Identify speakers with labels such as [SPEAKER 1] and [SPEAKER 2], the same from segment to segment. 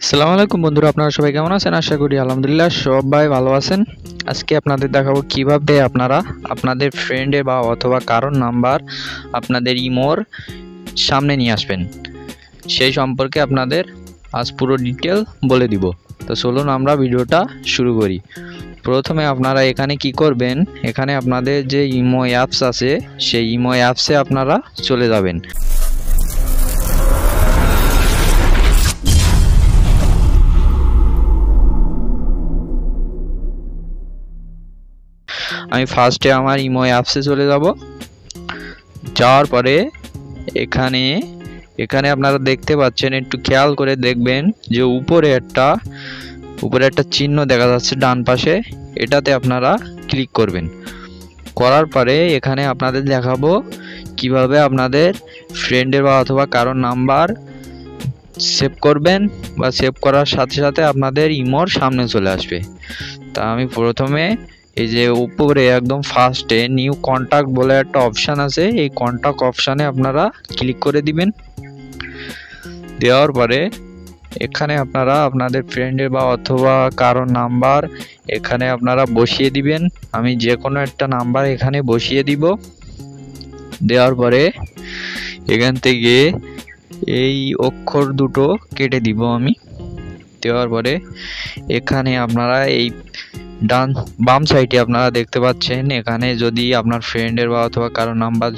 [SPEAKER 1] আসসালামু আলাইকুম বন্ধুরা, আপনারা সবাই কেমন আছেন? আশা করি আলহামদুলিল্লাহ সবাই ভালো আছেন। আজকে আপনাদের দেখাবো কিভাবে আপনারা আপনাদের ফ্রেন্ডে বা অথবা কারোর নাম্বার আপনাদের ইমোর সামনে নিয়ে আসবেন, সেই সম্পর্কে আপনাদের আজ পুরো ডিটেল বলে দিব। তো চলুন আমরা ভিডিওটা শুরু করি। প্রথমে আপনারা এখানে কি করবেন, এখানে আপনাদের যে ইমো অ্যাপস আছে সেই ইমো অ্যাপসে আপনারা চলে যাবেন। আমি ফার্স্টে আমার ইমো অ্যাপসে চলে যাব। যাওয়ার পরে এখানে আপনারা দেখতে পাচ্ছেন, একটু খেয়াল করে দেখবেন যে উপরে একটা চিহ্ন দেখা যাচ্ছে ডান পাশে, এটাতে আপনারা ক্লিক করবেন। করার পরে এখানে আপনাদের দেখাবো কিভাবে আপনাদের ফ্রেন্ডের বা অথবা কারোর নাম্বার সেভ করবেন, বা সেভ করার সাথে সাথে আপনাদের ইমোর সামনে চলে আসবে। তা আমি প্রথমে এই যে উপরে একদম ফার্স্টে নিউ কন্টাক্ট বলে একটা অপশান আছে, এই কন্টাক্ট অপশানে আপনারা ক্লিক করে দিবেন। দেওয়ার পরে এখানে আপনারা আপনাদের ফ্রেন্ডের বা অথবা কারোর নাম্বার এখানে আপনারা বসিয়ে দিবেন। আমি যে কোনো একটা নাম্বার এখানে বসিয়ে দিব। দেওয়ার পরে এখান থেকে এই অক্ষর দুটো কেটে দিব আমি। দেওয়ার পরে এখানে আপনারা এই বাম সাইডে আপনারা দেখতে পাচ্ছেন, এখানে যদি আপনার ফ্রেন্ডের বা অথবা কারো নাম্বার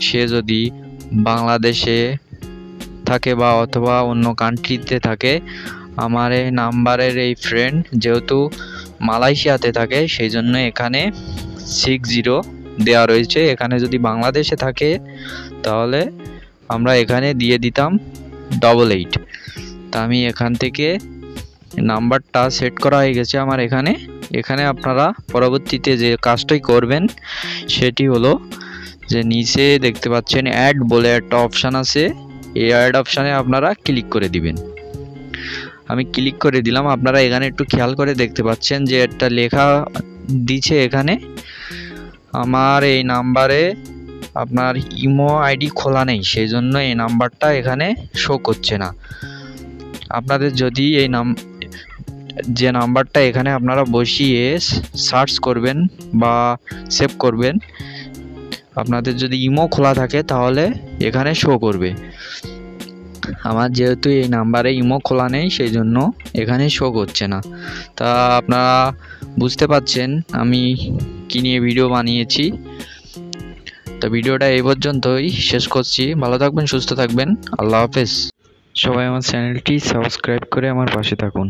[SPEAKER 1] সে যদি বাংলাদেশে থাকে বা অথবা অন্য কান্ট্রিতে থাকে, আমার এই নাম্বারের এই ফ্রেন্ড যেহেতু মালয়েশিয়াতে থাকে সেই জন্য এখানে 60 দেওয়া রয়েছে। এখানে যদি বাংলাদেশে থাকে তাহলে আমরা এখানে দিয়ে দিতাম 88। তা আমি এখান থেকে নাম্বারটা সেট করা হয়ে গেছে আমার এখানে আপনারা পরবর্তীতে যে কাজটাই করবেন সেটি হলো যে নিচে দেখতে পাচ্ছেন অ্যাড বলে একটা অপশান আছে, এই অ্যাড অপশানে আপনারা ক্লিক করে দিবেন। আমি ক্লিক করে দিলাম। আপনারা এখানে একটু খেয়াল করে দেখতে পাচ্ছেন যে একটা লেখা দিচ্ছে এখানে, আমার এই নাম্বারে আপনার ইমো আইডি খোলা নেই, সেই জন্য এই নাম্বারটা এখানে শো করছে না। আপনাদের যদি যে নাম্বারটা এখানে আপনারা বসিয়ে সার্চ করবেন বা সেভ করবেন, আপনাদের যদি ইমো খোলা থাকে তাহলে এখানে শো করবে। আমার যেহেতু এই নাম্বারে ইমো খোলা নেই সেই জন্য এখানে শো করছে না। তা আপনারা বুঝতে পাচ্ছেন আমি কি নিয়ে ভিডিও বানিয়েছি। তো ভিডিওটা এই পর্যন্তই শেষ করছি। ভালো থাকবেন, সুস্থ থাকবেন, আল্লাহ হাফেজ। সবাই আমার চ্যানেলটি সাবস্ক্রাইব করে আমার পাশে থাকুন।